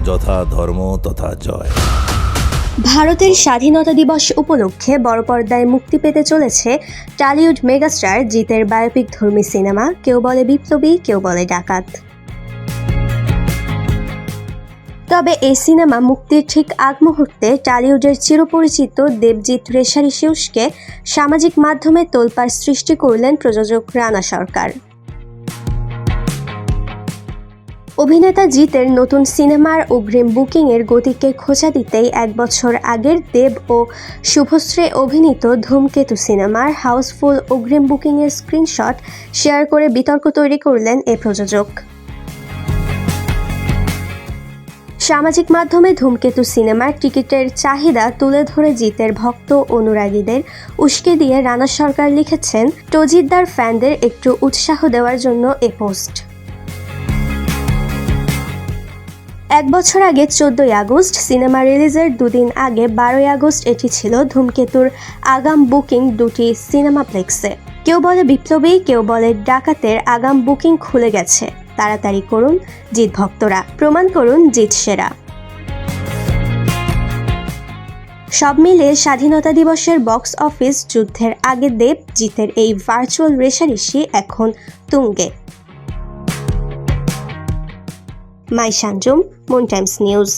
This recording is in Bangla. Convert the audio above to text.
যথা ধর্ম তথা জয়। ভারতের স্বাধীনতা দিবস উপলক্ষে বড় পর্দায় মুক্তি পেতে চলেছে টলিউড মেগাস্টার জিতের বায়োপিক ধর্মী সিনেমা কেউ বলে বিপ্লবী, কেউ বলে ডাকাত। তবে এই সিনেমা মুক্তির ঠিক আগ মুহূর্তে টলিউডের চিরপরিচিত দেবজিৎ রেশারেশি উস্কে সামাজিক মাধ্যমে তোলপাড় সৃষ্টি করলেন প্রযোজক রানা সরকার। অভিনেতা জিতের নতুন সিনেমার অগ্রিম বুকিংয়ের গতিকে খোঁচা দিতেই 1 বছর আগের দেব ও শুভশ্রী অভিনীত ধূমকেতু সিনেমার হাউসফুল অগ্রিম বুকিংয়ের স্ক্রিনশট শেয়ার করে বিতর্ক তৈরি করলেন এ প্রযোজক। সামাজিক মাধ্যমে ধূমকেতু সিনেমার টিকিটের চাহিদা তুলে ধরে জিতের ভক্ত অনুরাগীদের উস্কে দিয়ে রানা সরকার লিখেছেন, টজিদ্দার ফ্যানদের একটু উৎসাহ দেওয়ার জন্য এ পোস্ট। 1 বছর আগে 14ই আগস্ট সিনেমা রিলিজের 2 দিন আগে 12ই আগস্ট এটি ছিল ধূমকেতুর আগাম বুকিং দুটি সিনেমাপ্লেক্সে। কেউ বলে বিপ্লবী, কেউ বলে ডাকাতের আগাম বুকিং খুলে গেছে। তাড়াতাড়ি করুন জিত ভক্তরা, প্রমাণ করুন জিত সেরা। সব মিলিয়ে স্বাধীনতা দিবসের বক্স অফিস যুদ্ধের আগে দেব জিতের এই ভার্চুয়াল রেশারেশি এখন তুঙ্গে। মাই সানজুম, মুন টাইমস নিউজ।